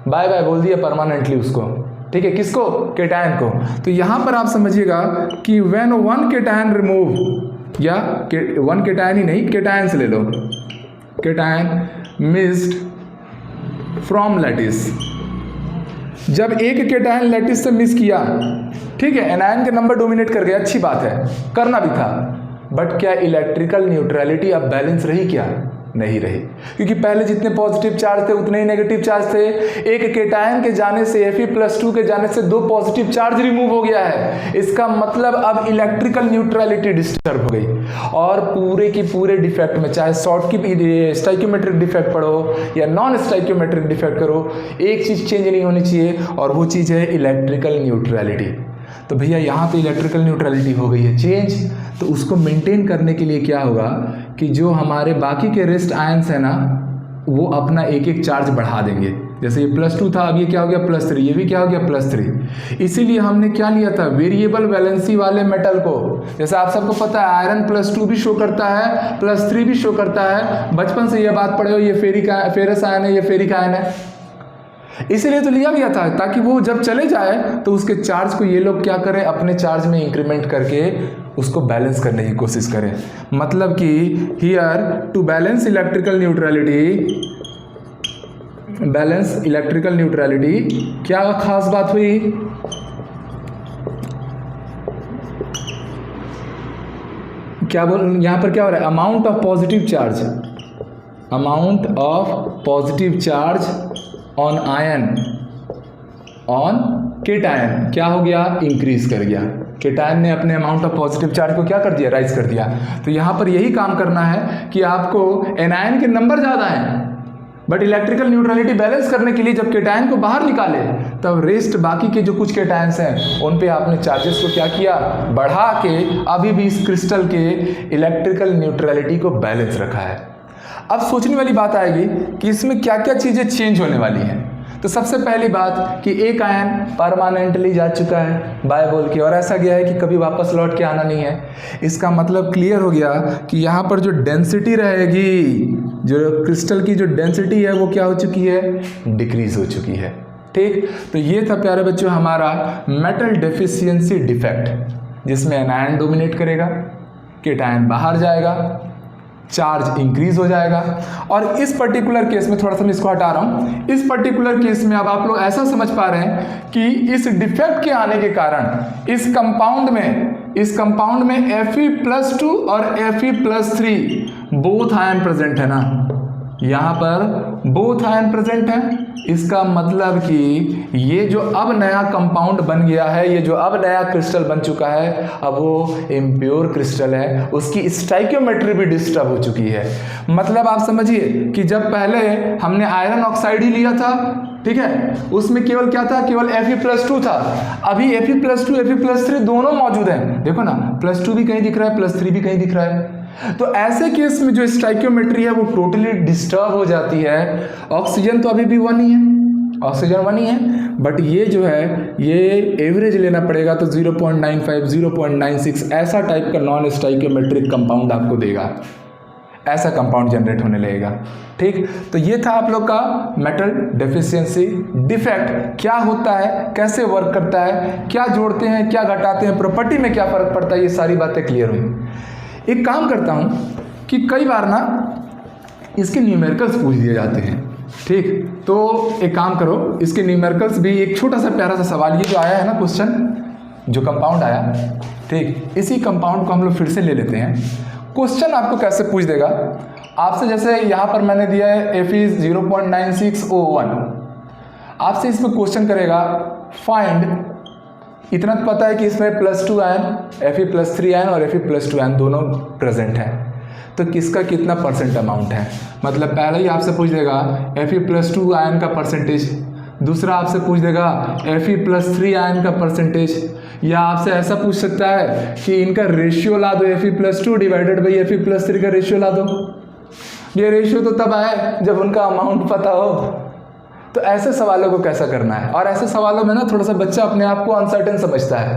Speaker 1: बाय बाय बोल दिया परमानेंटली उसको, ठीक है, किसको, केटायन को। तो यहाँ पर आप समझिएगा कि व्हेन वन केटायन रिमूव, या वन केटायन ही नहीं, केटायन से ले लो, केटायन मिस्ड फ्रॉम लैटिस, जब एक केटायन लैटिस से मिस किया, ठीक है, एनायन के नंबर डोमिनेट कर गया, अच्छी बात है, करना भी था, बट क्या इलेक्ट्रिकल न्यूट्रलिटी अब बैलेंस रही, क्या नहीं रही, क्योंकि पहले जितने पॉजिटिव चार्ज थे उतने ही नेगेटिव चार्ज थे। एक केटायन के जाने से, Fe+2 के जाने से 2 पॉजिटिव चार्ज रिमूव हो गया है। इसका मतलब अब इलेक्ट्रिकल न्यूट्रलिटी डिस्टर्ब हो गई, और पूरे की पूरे डिफेक्ट में, चाहे शॉर्ट की स्टाइक्योमेट्रिक डिफेक्ट पढ़ो या नॉन स्टाइक्योमेट्रिक डिफेक्ट करो, एक चीज़ चेंज नहीं होनी चाहिए, और वो चीज़ है इलेक्ट्रिकल न्यूट्रलिटी। तो भैया यहाँ तो इलेक्ट्रिकल न्यूट्रलिटी हो गई है चेंज, तो उसको मेंटेन करने के लिए क्या होगा कि जो हमारे बाकी के रेस्ट आयंस है ना, वो अपना एक एक चार्ज बढ़ा देंगे। जैसे ये +2 था, अब ये क्या हो गया +3, ये भी क्या हो गया +3। इसीलिए हमने क्या लिया था, वेरिएबल वैलेंसी वाले मेटल को। जैसे आप सबको पता है आयरन +2 भी शो करता है, +3 भी शो करता है, बचपन से ये बात पढ़े हो, ये फेरस आयन है, ये फेरिक आयन है, इसीलिए तो लिया गया था, ताकि वो जब चले जाए तो उसके चार्ज को ये लोग क्या करें, अपने चार्ज में इंक्रीमेंट करके उसको बैलेंस करने की कोशिश करें। मतलब कि here to balance electrical neutrality, balance electrical neutrality, क्या खास बात हुई? क्या बोल, यहां पर क्या हो रहा है? Amount of positive charge, amount of positive charge on ion on cation क्या हो गया? इंक्रीज कर गया। केटायन ने अपने अमाउंट ऑफ पॉजिटिव चार्ज को क्या कर दिया? राइज कर दिया। तो यहाँ पर यही काम करना है कि आपको एनायन के नंबर ज़्यादा हैं, बट इलेक्ट्रिकल न्यूट्रलिटी बैलेंस करने के लिए जब केटायन को बाहर निकाले तब रेस्ट बाकी के जो कुछ केटायंस हैं उन पे आपने चार्जेस को क्या किया? बढ़ा के अभी भी इस क्रिस्टल के इलेक्ट्रिकल न्यूट्रलिटी को बैलेंस रखा है। अब सोचने वाली बात आएगी कि इसमें क्या क्या चीज़ें चेंज होने वाली हैं। तो सबसे पहली बात कि एक आयन परमानेंटली जा चुका है बाय बोल के, और ऐसा गया है कि कभी वापस लौट के आना नहीं है। इसका मतलब क्लियर हो गया कि यहाँ पर जो डेंसिटी रहेगी, जो क्रिस्टल की जो डेंसिटी है वो क्या हो चुकी है? डिक्रीज हो चुकी है। ठीक, तो ये था प्यारे बच्चों हमारा मेटल डेफिशिएंसी डिफेक्ट, जिसमें एनायन डोमिनेट करेगा, केटायन बाहर जाएगा, चार्ज इंक्रीज हो जाएगा। और इस पर्टिकुलर केस में थोड़ा सा मैं इसको हटा रहा हूं, इस पर्टिकुलर केस में अब आप लोग ऐसा समझ पा रहे हैं कि इस डिफेक्ट के आने के कारण इस कंपाउंड में Fe+2 और Fe+3 बोथ आयन प्रेजेंट है ना, यहाँ पर बोथ आयन प्रेजेंट है। इसका मतलब कि ये जो अब नया कंपाउंड बन गया है, ये जो अब नया क्रिस्टल बन चुका है, अब वो इम्प्योर क्रिस्टल है, उसकी स्टाइकियोमेट्री भी डिस्टर्ब हो चुकी है। मतलब आप समझिए कि जब पहले हमने आयरन ऑक्साइड ही लिया था, ठीक है, उसमें केवल क्या था? केवल Fe+2 था। अभी Fe+2 Fe+3 दोनों मौजूद हैं, देखो ना, +2 भी कहीं दिख रहा है, +3 भी कहीं दिख रहा है। तो ऐसे केस में जो स्टाइकियोमेट्री है वो टोटली डिस्टर्ब हो जाती है। ऑक्सीजन तो अभी भी 1 ही है, ऑक्सीजन 1 ही है, बट ये जो है ये एवरेज लेना पड़ेगा, तो 0.95 0.96 ऐसा टाइप का नॉन स्टाइकियोमेट्रिक कंपाउंड आपको देगा, ऐसा कंपाउंड जनरेट होने लगेगा। ठीक, तो ये था आप लोग का मेटल डेफिशिएंसी डिफेक्ट, क्या होता है, कैसे वर्क करता है, क्या जोड़ते हैं, क्या घटाते हैं, प्रॉपर्टी में क्या फर्क पड़ता है, ये सारी बातें क्लियर हुई। एक काम करता हूं कि कई बार ना इसके न्यूमेरिकल्स पूछ दिए जाते हैं। ठीक, तो एक काम करो, इसके न्यूमेरिकल्स भी, एक छोटा सा प्यारा सा सवाल ये जो आया है ना क्वेश्चन, जो कंपाउंड आया, ठीक, इसी कंपाउंड को हम लोग फिर से ले लेते हैं। क्वेश्चन आपको कैसे पूछ देगा आपसे, जैसे यहाँ पर मैंने दिया है Fe 0.9601, आपसे इसमें क्वेश्चन करेगा फाइंड, इतना तो पता है कि इसमें +2 आयन, Fe+3 आयन और Fe+2 आयन दोनों प्रेजेंट है, तो किसका कितना परसेंट अमाउंट है। मतलब पहले ही आपसे पूछ देगा Fe+2 आयन का परसेंटेज, दूसरा आपसे पूछ देगा Fe+3 आयन का परसेंटेज, या आपसे ऐसा पूछ सकता है कि इनका रेशियो ला दो, Fe+2 डिवाइडेड बाई Fe+3 का रेशियो ला दो। ये रेशियो तो तब आए जब उनका अमाउंट पता हो। तो ऐसे सवालों को कैसा करना है, और ऐसे सवालों में ना थोड़ा सा बच्चा अपने आप को अनसर्टेन समझता है,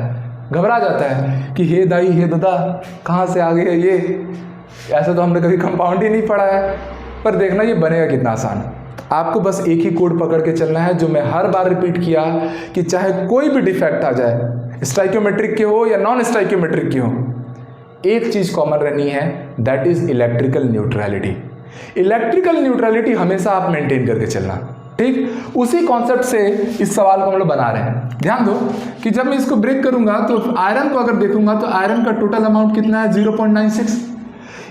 Speaker 1: घबरा जाता है कि हे दाई हे दादा कहाँ से आ गए ये, ऐसा तो हमने कभी कंपाउंड ही नहीं पढ़ा है। पर देखना ये बनेगा कितना आसान। आपको बस एक ही कोड पकड़ के चलना है, जो मैं हर बार रिपीट किया कि चाहे कोई भी डिफेक्ट आ जाए, स्टाइकियोमेट्रिक के हो या नॉन स्टाइकियोमेट्रिक की हो, एक चीज़ कॉमन रहनी है, that is electrical neutrality. Electrical neutrality हमेशा आप मेंटेन करके चलना। ठीक, उसी कॉन्सेप्ट से इस सवाल को हम लोग बना रहे हैं। ध्यान दो कि जब मैं इसको ब्रेक करूंगा तो आयरन को अगर देखूंगा तो आयरन का टोटल अमाउंट कितना है? 0.96।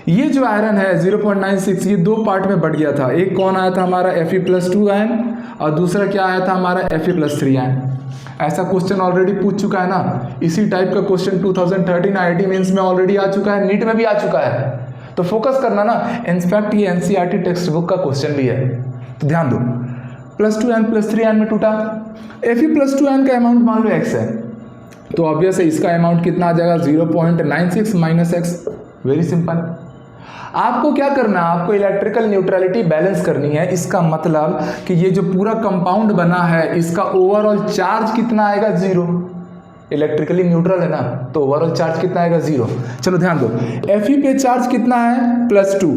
Speaker 1: ये जो आयरन है 0.96, ये दो पार्ट में बढ़ गया था। एक कौन आया था हमारा Fe+2 आयन, और दूसरा क्या आया था हमारा Fe+3 आयन। ऐसा क्वेश्चन ऑलरेडी पूछ चुका है ना, इसी टाइप का क्वेश्चन 2013 IIT मेंस में ऑलरेडी आ चुका है, नीट में भी आ चुका है। तो फोकस करना ना, इनफैक्ट ये NCERT टेक्स्ट बुक का क्वेश्चन भी है। तो ध्यान दो, +2 आयन +3 आयन में टूटा, Fe+2 आयन का अमाउंट मान लो x है, तो ऑब्वियस है इसका अमाउंट कितना आ जाएगा? 0.96 माइनस x। Very simple. आपको क्या करना है? आपको इलेक्ट्रिकल न्यूट्रलिटी बैलेंस करनी है। इसका मतलब कि ये जो पूरा कंपाउंड बना है, इसका ओवरऑल चार्ज कितना आएगा? 0। इलेक्ट्रिकली न्यूट्रल है ना, तो ओवरऑल चार्ज कितना आएगा? 0। चलो ध्यान दो, Fe पे चार्ज कितना है? +2,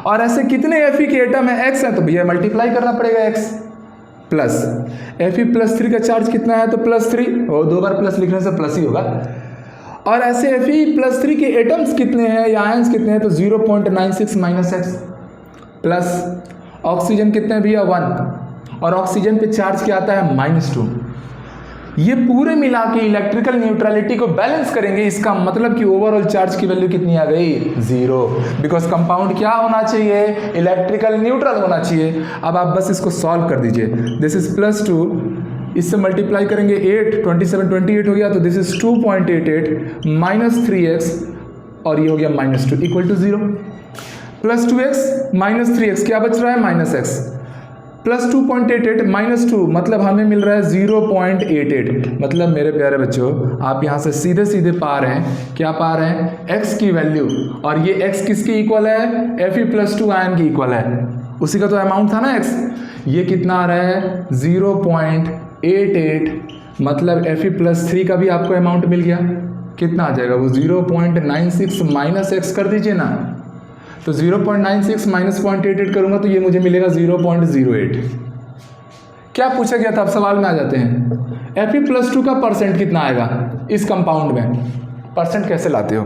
Speaker 1: और ऐसे कितने Fe के एटम है? x है, तो भैया मल्टीप्लाई करना पड़ेगा x प्लस। Fe+3 का चार्ज कितना है? तो +3, और दो बार प्लस लिखने से प्लस ही होगा। और ऐसे Fe+3 के एटम्स कितने हैं या आयंस कितने हैं? तो 0.96 माइनस x प्लस। ऑक्सीजन कितने भैया? 1, और ऑक्सीजन पे चार्ज क्या आता है -2। ये पूरे मिला के इलेक्ट्रिकल न्यूट्रलिटी को बैलेंस करेंगे, इसका मतलब कि ओवरऑल चार्ज की वैल्यू कितनी आ गई 0, बिकॉज कंपाउंड क्या होना चाहिए, इलेक्ट्रिकल न्यूट्रल होना चाहिए। अब आप बस इसको सॉल्व कर दीजिए, दिस इज +2, इससे मल्टीप्लाई करेंगे 8, 27 28 हो गया, तो दिस इज 2.88 -3x और ये हो गया -2 इक्वल टू 0। +2x -3x क्या बच रहा है -x, +2.88 -2 मतलब हमें मिल रहा है 0.88। मतलब मेरे प्यारे बच्चों आप यहाँ से सीधे सीधे पा रहे हैं, क्या पा रहे हैं, x की वैल्यू, और ये x किसके इक्वल है, Fe+2 आयन की इक्वल है, उसी का तो अमाउंट था ना x। ये कितना आ रहा है 0.88, मतलब Fe+3 का भी आपको अमाउंट मिल गया, कितना आ जाएगा वो 0.96 -x कर दीजिए ना, तो 0.96 -0.88 करूंगा तो ये मुझे मिलेगा 0.08। क्या पूछा गया था, अब सवाल में आ जाते हैं। Fe+2 का परसेंट कितना आएगा इस कंपाउंड में, परसेंट कैसे लाते हो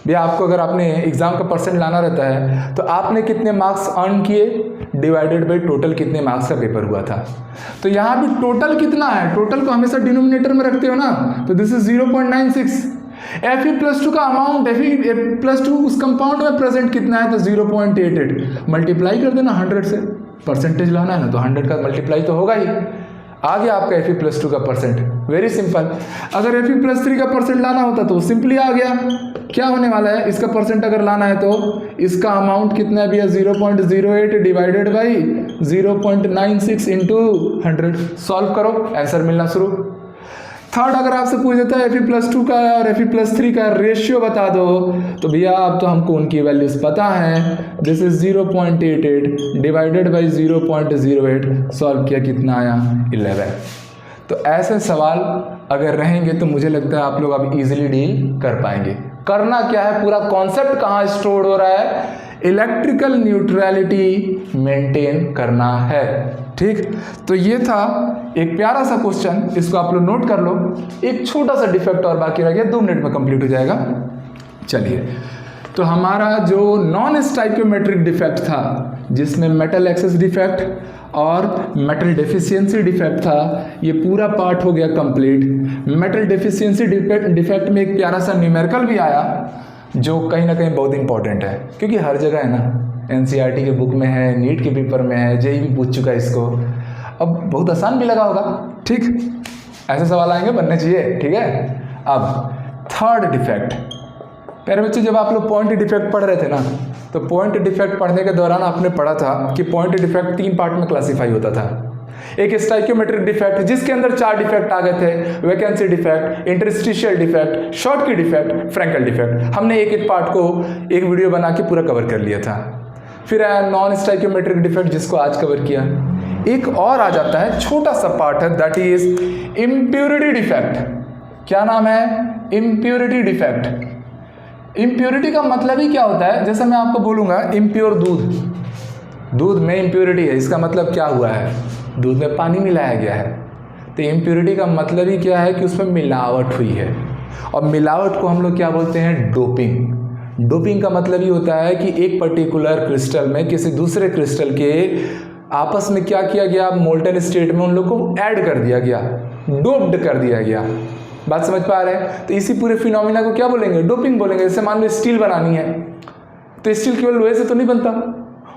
Speaker 1: भैया, आपको अगर आपने एग्जाम का परसेंट लाना रहता है तो आपने कितने मार्क्स अर्न किए डिवाइडेड बाई टोटल कितने मार्क्स का पेपर हुआ था। तो यहाँ भी टोटल कितना है, टोटल को हमेशा डिनोमिनेटर में रखते हो ना, तो दिस इज 0.96। Fe+2 का अमाउंट, Fe+2 उस कंपाउंड में प्रेजेंट कितना है, तो 0.88, मल्टीप्लाई कर देना 100 से, परसेंटेज लाना है ना तो 100 का मल्टीप्लाई तो होगा ही, आ गया आपका Fe+2 का परसेंट, वेरी सिंपल। अगर Fe+3 का परसेंट लाना होता तो सिंपली आ गया, क्या होने वाला है, इसका परसेंट अगर लाना है तो इसका अमाउंट कितना है भैया 0.08 डिवाइडेड बाई 0.96 इंटू 100, सॉल्व करो आंसर मिलना शुरू। थर्ड अगर आपसे पूछ देता है Fe+2 का और Fe+3 का रेशियो बता दो, तो भैया अब तो हमको उनकी वैल्यूज पता है, this is 0.88 divided by 0.08, solve किया कितना आया 11। तो ऐसे सवाल अगर रहेंगे तो मुझे लगता है आप लोग अब इजीली डील कर पाएंगे। करना क्या है, पूरा कॉन्सेप्ट कहाँ स्टोर हो रहा है, इलेक्ट्रिकल न्यूट्रलिटी मेंटेन करना है, ठीक। तो ये था एक प्यारा सा क्वेश्चन, इसको आप लोग नोट कर लो। एक छोटा सा डिफेक्ट और बाकी रह गया, 2 मिनट में कंप्लीट हो जाएगा। चलिए, तो हमारा जो नॉन स्टाइक्योमेट्रिक डिफेक्ट था, जिसमें मेटल एक्सेस डिफेक्ट और मेटल डेफिशिएंसी डिफेक्ट था, ये पूरा पार्ट हो गया कंप्लीट। मेटल डेफिशिएंसी डिफेक्ट में एक प्यारा सा न्यूमेरिकल भी आया, जो कहीं ना कहीं बहुत इंपॉर्टेंट है, क्योंकि हर जगह है ना, NCERT के बुक में है, नीट के पेपर में है, जेईई भी पूछ चुका है इसको, अब बहुत आसान भी लगा होगा, ठीक। ऐसे सवाल आएंगे, बनने चाहिए, ठीक है। अब थर्ड डिफेक्ट, प्यारे बच्चे जब आप लोग पॉइंट डिफेक्ट पढ़ रहे थे ना, तो पॉइंट डिफेक्ट पढ़ने के दौरान आपने पढ़ा था कि पॉइंट डिफेक्ट 3 पार्ट में क्लासीफाई होता था। एक स्टाइक्योमेट्रिक डिफेक्ट जिसके अंदर 4 डिफेक्ट आ गए थे, vacancy defect, interstitial defect, short की डिफेक्ट, फ्रैंकल डिफेक्ट। हमने एक एक पार्ट को एक वीडियो बना के पूरा कवर कर लिया था। फिर आया नॉन स्टाइक्योमेट्रिक डिफेक्ट, जिसको आज कवर किया। एक और आ जाता है, छोटा सा पार्ट है, दैट इज इम्प्योरिटी डिफेक्ट। क्या नाम है, इम्प्योरिटी डिफेक्ट। इम्प्योरिटी का मतलब ही क्या होता है, जैसे मैं आपको बोलूँगा इम्प्योर दूध में इम्प्योरिटी है, इसका मतलब क्या हुआ है, दूध में पानी मिलाया गया है। तो इम्प्योरिटी का मतलब ही क्या है कि उसमें मिलावट हुई है, और मिलावट को हम लोग क्या बोलते हैं, डोपिंग। डोपिंग का मतलब ये होता है कि एक पर्टिकुलर क्रिस्टल में किसी दूसरे क्रिस्टल के आपस में क्या किया गया, मोल्टन स्टेट में उन लोग को ऐड कर दिया गया, डोप्ड कर दिया गया। बात समझ पा रहे हैं। तो इसी पूरे फिनोमिना को क्या बोलेंगे, डोपिंग बोलेंगे। जैसे मान लो स्टील बनानी है, तो स्टील केवल लोहे से तो नहीं बनता,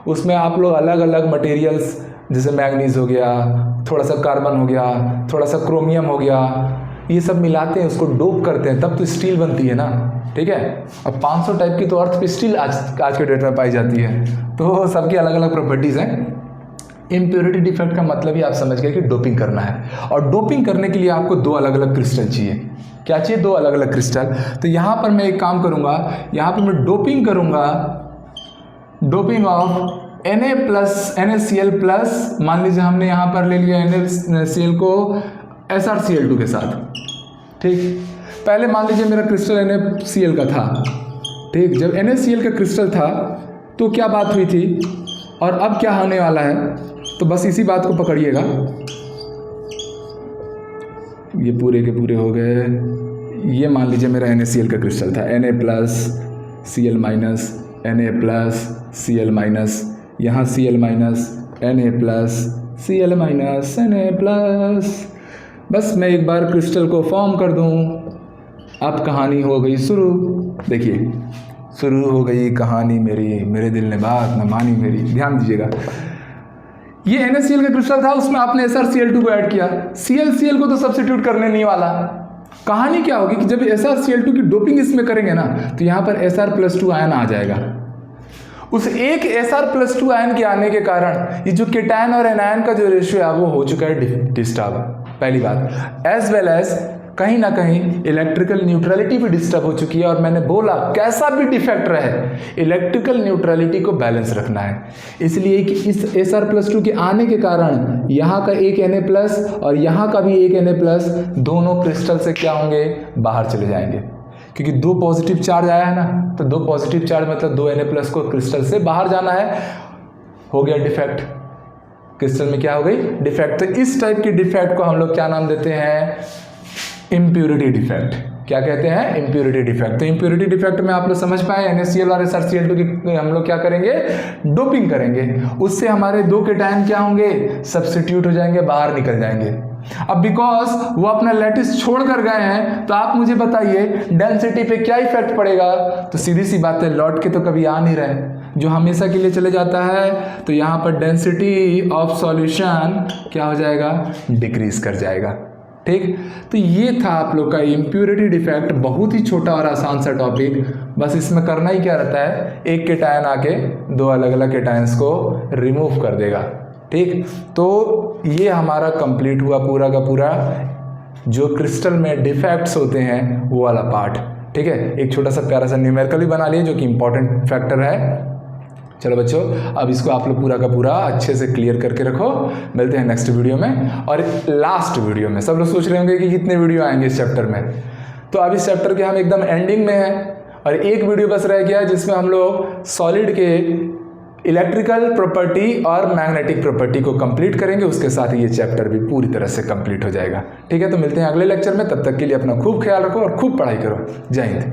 Speaker 1: उसमें आप लोग अलग अलग मटेरियल्स, जैसे मैग्नीज हो गया, थोड़ा सा कार्बन हो गया, थोड़ा सा क्रोमियम हो गया, ये सब मिलाते हैं, उसको डोप करते हैं, तब तो स्टील बनती है ना, ठीक है। अब 500 टाइप की तो अर्थ पे स्टील आज के डेट में पाई जाती है, तो सबकी अलग अलग प्रॉपर्टीज़ हैं। इम्प्योरिटी डिफेक्ट का मतलब ही आप समझ गए कि डोपिंग करना है, और डोपिंग करने के लिए आपको 2 अलग अलग क्रिस्टल चाहिए। क्या चाहिए, 2 अलग अलग क्रिस्टल। तो यहाँ पर मैं एक काम करूँगा, यहाँ पर मैं डोपिंग करूँगा, डोपिंग ऑफ Na+NaCl+, मान लीजिए हमने यहाँ पर ले लिया NaCl को SrCl2 के साथ, ठीक। पहले मान लीजिए मेरा क्रिस्टल NaCl का था, ठीक। जब NaCl का क्रिस्टल था तो क्या बात हुई थी, और अब क्या होने वाला है, तो बस इसी बात को पकड़िएगा। ये पूरे के पूरे हो गए। ये मान लीजिए मेरा NaCl का क्रिस्टल था, Na+Cl-, Na+Cl-, यहाँ Cl-, Na+, Cl minus Na plus. बस मैं एक बार क्रिस्टल को फॉर्म कर दूं, अब कहानी हो गई शुरू। देखिए शुरू हो गई कहानी मेरी, मेरे दिल ने बात न मानी मेरी। ध्यान दीजिएगा, ये NaCl का क्रिस्टल था, उसमें आपने SrCl2 को ऐड किया। Cl को तो सब्स्टिट्यूट करने नहीं वाला। कहानी क्या होगी कि जब SrCl2 की डोपिंग इसमें करेंगे ना, तो यहाँ पर Sr+2 आयन आ जाएगा। उस एक Sr+2 आयन के आने के कारण ये जो केटायन और एनायन का जो रेशियो है वो हो चुका है डिस्टर्ब, पहली बात। एज वेल एज कहीं ना कहीं इलेक्ट्रिकल न्यूट्रलिटी भी डिस्टर्ब हो चुकी है। और मैंने बोला कैसा भी डिफेक्ट रहे, इलेक्ट्रिकल न्यूट्रलिटी को बैलेंस रखना है। इसलिए कि इस Sr+2 के आने के कारण यहाँ का एक Na+ और यहाँ का भी एक Na+, दोनों क्रिस्टल से क्या होंगे, बाहर चले जाएंगे। क्योंकि 2 पॉजिटिव चार्ज आया है ना, तो 2 पॉजिटिव चार्ज मतलब 2 Na+ को क्रिस्टल से बाहर जाना है। हो गया डिफेक्ट, क्रिस्टल में क्या हो गई, डिफेक्ट। तो इस टाइप की डिफेक्ट को हम लोग क्या नाम देते हैं, इम्प्योरिटी डिफेक्ट। क्या कहते हैं, इम्प्योरिटी डिफेक्ट। तो इम्प्योरिटी डिफेक्ट में आप लोग समझ पाए, NaCl और SrCl2 की हम लोग क्या करेंगे, डोपिंग करेंगे। उससे हमारे 2 केटायन क्या होंगे, सब्स्टिट्यूट हो जाएंगे, बाहर निकल जाएंगे। अब बिकॉज वो अपना लैटिस छोड़ कर गए हैं, तो आप मुझे बताइए डेंसिटी पे क्या इफेक्ट पड़ेगा। तो सीधी सी बात है, लौट के तो कभी आ नहीं रहे, जो हमेशा के लिए चले जाता है। तो यहाँ पर डेंसिटी ऑफ सॉल्यूशन क्या हो जाएगा, डिक्रीज कर जाएगा। ठीक, तो ये था आप लोग का इम्प्योरिटी डिफेक्ट। बहुत ही छोटा और आसान सा टॉपिक, बस इसमें करना ही क्या रहता है, एक केटायन आके 2 अलग अलग केटायंस को रिमूव कर देगा। ठीक, तो ये हमारा कंप्लीट हुआ पूरा का पूरा जो क्रिस्टल में डिफेक्ट्स होते हैं वो वाला पार्ट। ठीक है, एक छोटा सा प्यारा सा न्यूमेरिकल भी बना लिए जो कि इंपॉर्टेंट फैक्टर है। चलो बच्चों, अब इसको आप लोग पूरा का पूरा अच्छे से क्लियर करके रखो। मिलते हैं नेक्स्ट वीडियो में। और लास्ट वीडियो में सब लोग सोच रहे होंगे कि कितने वीडियो आएंगे इस चैप्टर में, तो अब इस चैप्टर के हम एकदम एंडिंग में हैं और एक वीडियो बस रह गया जिसमें हम लोग सॉलिड के इलेक्ट्रिकल प्रॉपर्टी और मैग्नेटिक प्रॉपर्टी को कंप्लीट करेंगे। उसके साथ ही ये चैप्टर भी पूरी तरह से कंप्लीट हो जाएगा। ठीक है, तो मिलते हैं अगले लेक्चर में। तब तक के लिए अपना खूब ख्याल रखो और खूब पढ़ाई करो। जय हिंद।